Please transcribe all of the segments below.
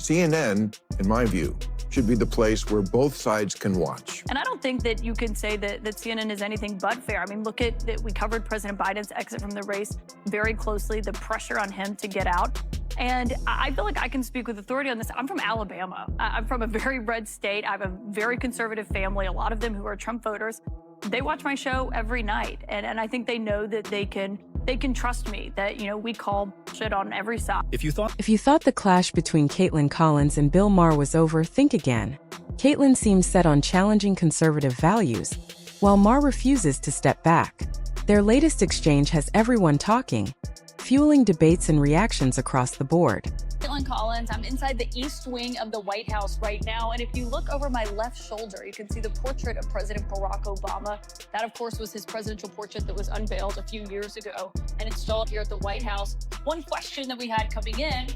CNN, in my view, should be the place where both sides can watch. And I don't think that you can say that CNN is anything but fair. I mean, look at that. We covered President Biden's exit from the race very closely, the pressure on him to get out. And I feel like I can speak with authority on this. I'm from Alabama. I'm from a very red state. I have a very conservative family, a lot of them who are Trump voters. They watch my show every night. And I think they know that they can trust me, that, you know, we call shit on every side. If you thought the clash between Kaitlan Collins and Bill Maher was over, think again. Kaitlan seems set on challenging conservative values, while Maher refuses to step back. Their latest exchange has everyone talking, fueling debates and reactions across the board. Kaitlan Collins, I'm inside the East Wing of the White House right now, and if you look over my left shoulder, you can see the portrait of President Barack Obama. That, of course, was his presidential portrait that was unveiled a few years ago and installed here at the White House. One question that we had coming in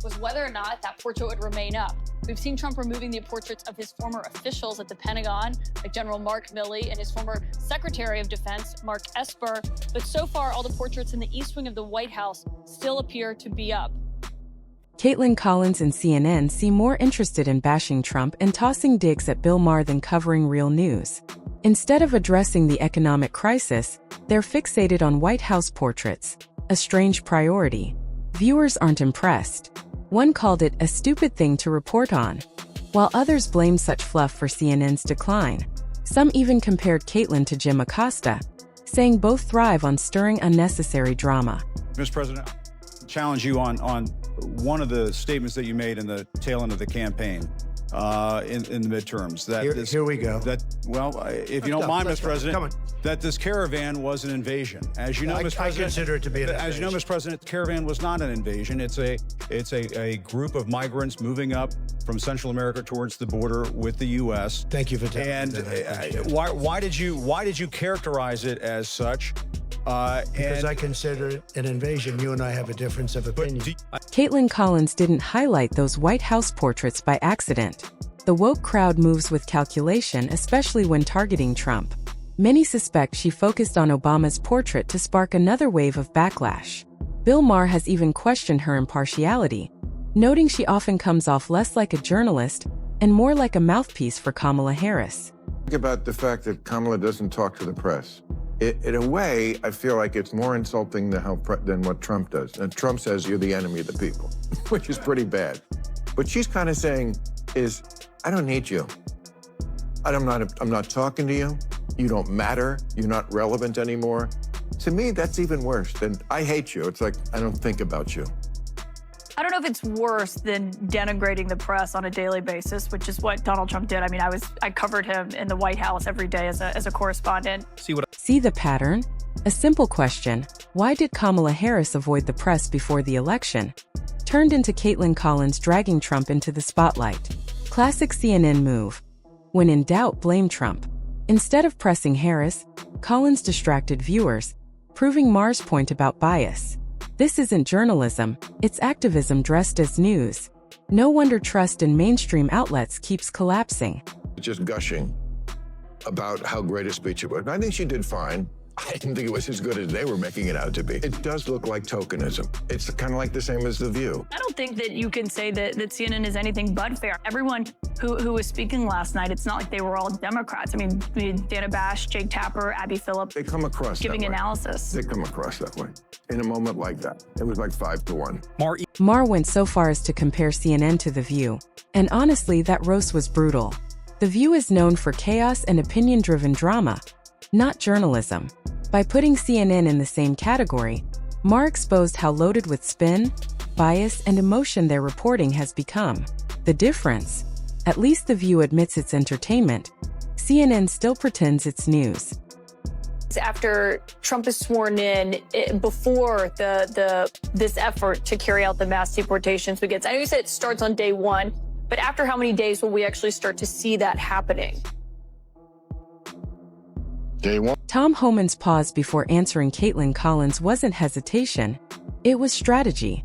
was whether or not that portrait would remain up. We've seen Trump removing the portraits of his former officials at the Pentagon, like General Mark Milley and his former Secretary of Defense, Mark Esper. But so far, all the portraits in the East Wing of the White House still appear to be up. Kaitlan Collins and CNN seem more interested in bashing Trump and tossing digs at Bill Maher than covering real news. Instead of addressing the economic crisis, they're fixated on White House portraits, a strange priority. Viewers aren't impressed. One called it a stupid thing to report on, while others blamed such fluff for CNN's decline. Some even compared Kaitlan to Jim Acosta, saying both thrive on stirring unnecessary drama. Mr. President, I challenge you on one of the statements that you made in the tail end of the campaign in the midterms. Here we go. If you don't mind, Mr. President, that this caravan was an invasion. As you know, Mr. President, I consider it to be an invasion. As you know, Mr. President, the caravan was not an invasion. It's a group of migrants moving up from Central America towards the border with the U.S. Thank you for telling me and that. why did you characterize it as such? Because I consider it an invasion. You and I have a difference of opinion. Kaitlan Collins didn't highlight those White House portraits by accident. The woke crowd moves with calculation, especially when targeting Trump. Many suspect she focused on Obama's portrait to spark another wave of backlash. Bill Maher has even questioned her impartiality, noting she often comes off less like a journalist and more like a mouthpiece for Kamala Harris. Think about the fact that Kamala doesn't talk to the press. In a way, I feel like it's more insulting than what Trump does. And Trump says you're the enemy of the people, which is pretty bad. What she's kind of saying is, I don't need you. I'm not talking to you. You don't matter. You're not relevant anymore. To me, that's even worse than I hate you. It's like, I don't think about you. I don't know if it's worse than denigrating the press on a daily basis, which is what Donald Trump did. I mean, I covered him in the White House every day as a correspondent. See the pattern? A simple question, why did Kamala Harris avoid the press before the election? Turned into Kaitlan Collins dragging Trump into the spotlight. Classic CNN move. When in doubt, blame Trump. Instead of pressing Harris, Collins distracted viewers, proving Maher's point about bias. This isn't journalism, it's activism dressed as news. No wonder trust in mainstream outlets keeps collapsing. Just gushing about how great a speech it was. And I think she did fine. I didn't think it was as good as they were making it out to be. It does look like tokenism. It's kind of like the same as The View. I don't think that you can say that CNN is anything but fair. Everyone who was speaking last night, it's not like they were all Democrats. I mean, we had Dana Bash, Jake Tapper, Abby Phillip. They come across giving that way. Analysis. They come across that way. In a moment like that, it was like 5-1. Maher went so far as to compare CNN to The View. And honestly, that roast was brutal. The View is known for chaos and opinion-driven drama, not journalism. By putting CNN in the same category, Maher exposed how loaded with spin, bias, and emotion their reporting has become. The difference? At least The View admits it's entertainment. CNN still pretends it's news. After Trump is sworn in, before this effort to carry out the mass deportations begins, I know you said it starts on day one, but after how many days will we actually start to see that happening? Day one. Tom Homan's pause before answering Kaitlan Collins wasn't hesitation, it was strategy.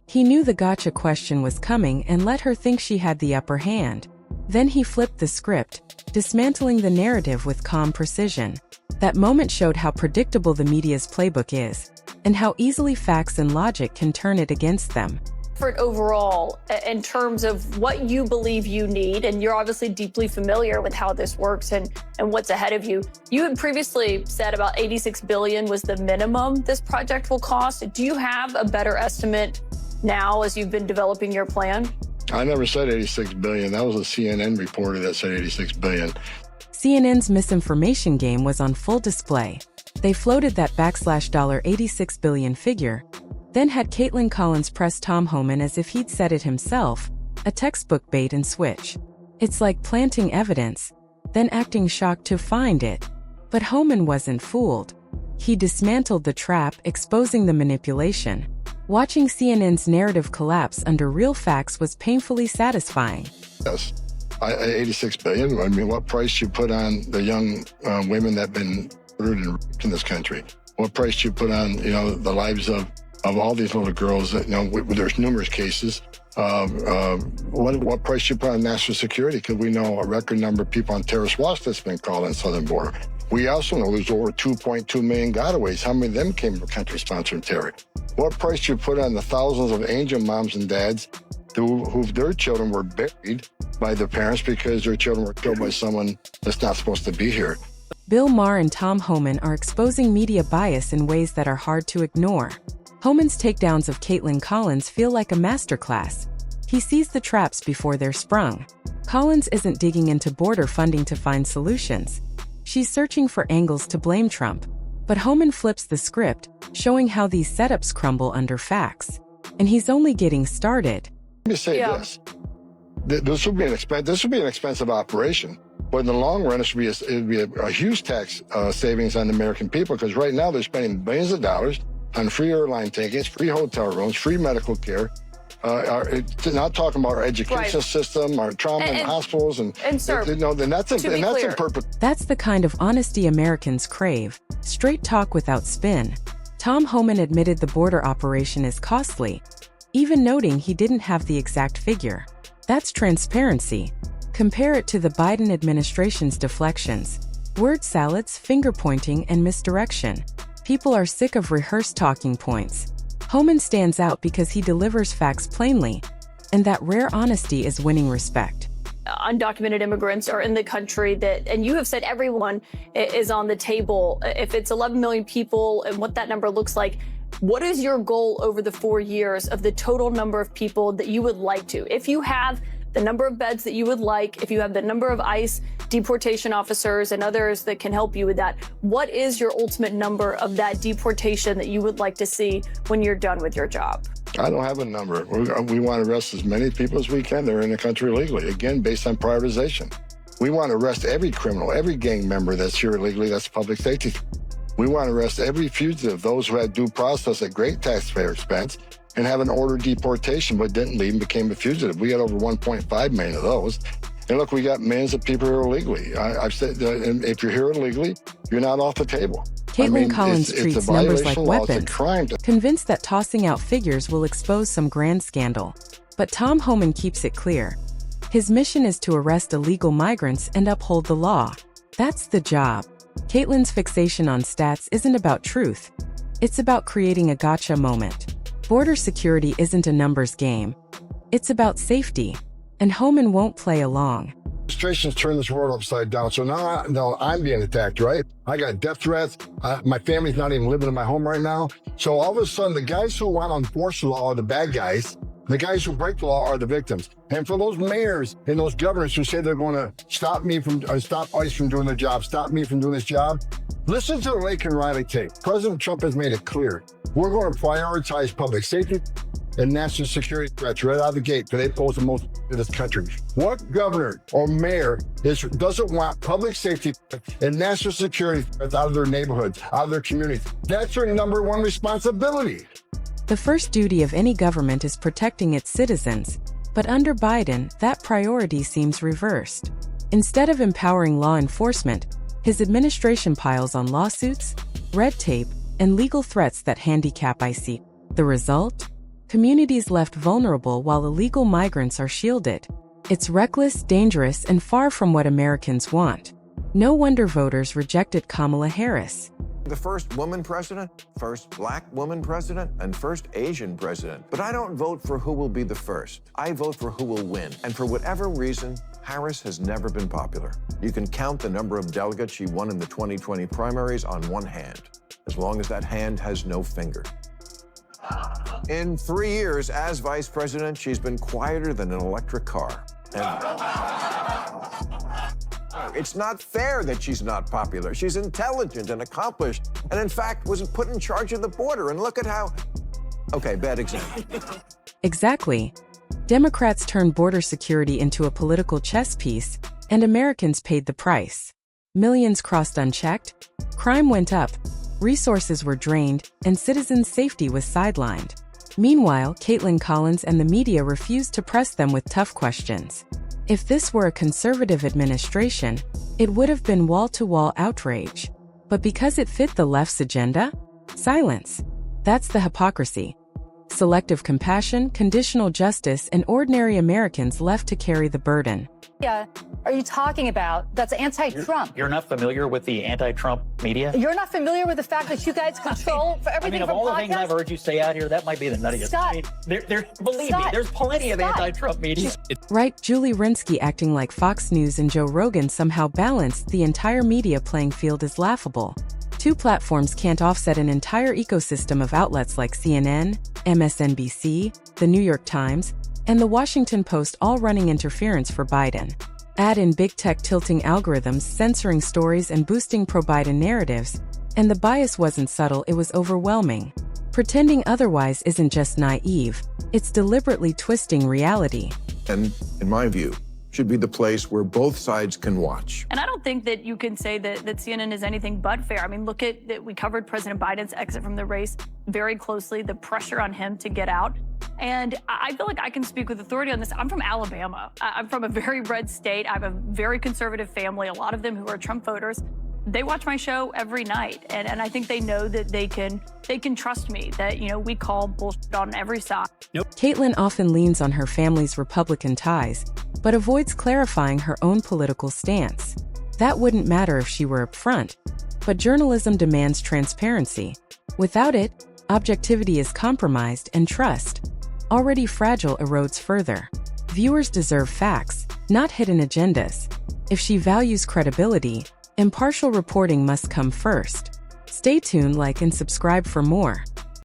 He knew the gotcha question was coming and let her think she had the upper hand. Then he flipped the script, dismantling the narrative with calm precision. That moment showed how predictable the media's playbook is, and how easily facts and logic can turn it against them. effort overall in terms of what you believe you need, and you're obviously deeply familiar with how this works and what's ahead of you. You had previously said about $86 billion was the minimum this project will cost. Do you have a better estimate now as you've been developing your plan? I never said 86 billion. That was a CNN reporter that said 86 billion. CNN's misinformation game was on full display. They floated that $86 billion figure, then had Kaitlan Collins press Tom Homan as if he'd said it himself, a textbook bait and switch. It's like planting evidence, then acting shocked to find it. But Homan wasn't fooled. He dismantled the trap, exposing the manipulation. Watching CNN's narrative collapse under real facts was painfully satisfying. Yes, 86 billion. I mean, what price you put on the young women that have been murdered and raped in this country? What price you put on, the lives of all these little girls that, there's numerous cases. What price you put on national security? Because we know a record number of people on terrorist watch that's been called on the southern border. We also know there's over 2.2 million gotaways. How many of them came from countries sponsoring terror? What price you put on the thousands of angel moms and dads who their children were buried by their parents because their children were killed by someone that's not supposed to be here? Bill Maher and Tom Homan are exposing media bias in ways that are hard to ignore. Homan's takedowns of Kaitlan Collins feel like a masterclass. He sees the traps before they're sprung. Collins isn't digging into border funding to find solutions. She's searching for angles to blame Trump. But Homan flips the script, showing how these setups crumble under facts. And he's only getting started. Let me say this. This would be an expensive operation. But in the long run, it would be a huge tax savings on the American people, because right now they're spending billions of dollars on free airline tickets, free hotel rooms, free medical care. Not talking about our education system, our trauma and hospitals, That's the kind of honesty Americans crave. Straight talk without spin. Tom Homan admitted the border operation is costly, even noting he didn't have the exact figure. That's transparency. Compare it to the Biden administration's deflections. Word salads, finger-pointing, and misdirection. People are sick of rehearsed talking points. Homan stands out because he delivers facts plainly, and that rare honesty is winning respect. Undocumented immigrants are in the country and you have said everyone is on the table. If it's 11 million people and what that number looks like, what is your goal over the 4 years of the total number of people that you would like to? If you have the number of beds that you would like, if you have the number of ICE deportation officers and others that can help you with that, what is your ultimate number of that deportation that you would like to see when you're done with your job? I don't have a number. We want to arrest as many people as we can that are in the country illegally, again, based on prioritization. We want to arrest every criminal, every gang member that's here illegally, that's public safety. We want to arrest every fugitive, those who had due process at great taxpayer expense and have an ordered deportation but didn't leave and became a fugitive. We got over 1.5 million of those. And look, we got millions of people here illegally. I've said, if you're here illegally, you're not off the table. Kaitlan Collins treats numbers like weapons, convinced that tossing out figures will expose some grand scandal. But Tom Homan keeps it clear. His mission is to arrest illegal migrants and uphold the law. That's the job. Kaitlan's fixation on stats isn't about truth. It's about creating a gotcha moment. Border security isn't a numbers game. It's about safety. And Homan won't play along. Administration's turned this world upside down. So now I'm being attacked, right? I got death threats. My family's not even living in my home right now. So all of a sudden, the guys who want to enforce the law are the bad guys. The guys who break the law are the victims. And for those mayors and those governors who say they're going to stop ICE from doing their job, stop me from doing this job, listen to the Lake and Riley tape. President Trump has made it clear. We're going to prioritize public safety and national security threats right out of the gate, because they pose the most to this country. What governor or mayor doesn't want public safety and national security threats out of their neighborhoods, out of their communities? That's their number one responsibility. The first duty of any government is protecting its citizens, but under Biden, that priority seems reversed. Instead of empowering law enforcement, his administration piles on lawsuits, red tape, and legal threats that handicap ICE. The result? Communities left vulnerable while illegal migrants are shielded. It's reckless, dangerous, and far from what Americans want. No wonder voters rejected Kamala Harris. The first woman president, first black woman president, and first Asian president. But I don't vote for who will be the first. I vote for who will win. And for whatever reason, Harris has never been popular. You can count the number of delegates she won in the 2020 primaries on one hand, as long as that hand has no finger. In 3 years as vice president, she's been quieter than an electric car. It's not fair that she's not popular. She's intelligent and accomplished, and in fact, was put in charge of the border. And look at how... Okay, bad example. Exactly. Democrats turned border security into a political chess piece, and Americans paid the price. Millions crossed unchecked, crime went up, resources were drained, and citizens' safety was sidelined. Meanwhile, Kaitlan Collins and the media refused to press them with tough questions. If this were a conservative administration, it would have been wall-to-wall outrage. But because it fit the left's agenda? Silence. That's the hypocrisy. Selective compassion, conditional justice, and ordinary Americans left to carry the burden. Yeah, are you talking about that's anti-Trump? You're not familiar with the anti-Trump media? You're not familiar with the fact that you guys control for everything of from all the podcasts? things I've heard you say out here, that might be the nuttiest. Scott. Believe me, there's plenty of anti-Trump media. Right, Julie Rinsky acting like Fox News and Joe Rogan somehow balanced the entire media playing field is laughable. Two platforms can't offset an entire ecosystem of outlets like CNN, MSNBC, The New York Times, and The Washington Post all running interference for Biden. Add in big tech tilting algorithms, censoring stories, and boosting pro-Biden narratives, and the bias wasn't subtle, it was overwhelming. Pretending otherwise isn't just naive, it's deliberately twisting reality. And, in my view, should be the place where both sides can watch. And I don't think that you can say that CNN is anything but fair. I mean, look at that. We covered President Biden's exit from the race very closely, the pressure on him to get out. And I feel like I can speak with authority on this. I'm from Alabama. I'm from a very red state. I have a very conservative family, a lot of them who are Trump voters. They watch my show every night, and I think they know that they can trust me, that, you know, we call bullshit on every side. Kaitlan often leans on her family's Republican ties, but avoids clarifying her own political stance. That wouldn't matter if she were upfront, but journalism demands transparency. Without it, objectivity is compromised and trust, already fragile, erodes further. Viewers deserve facts, not hidden agendas. If she values credibility, impartial reporting must come first. Stay tuned, like and subscribe for more.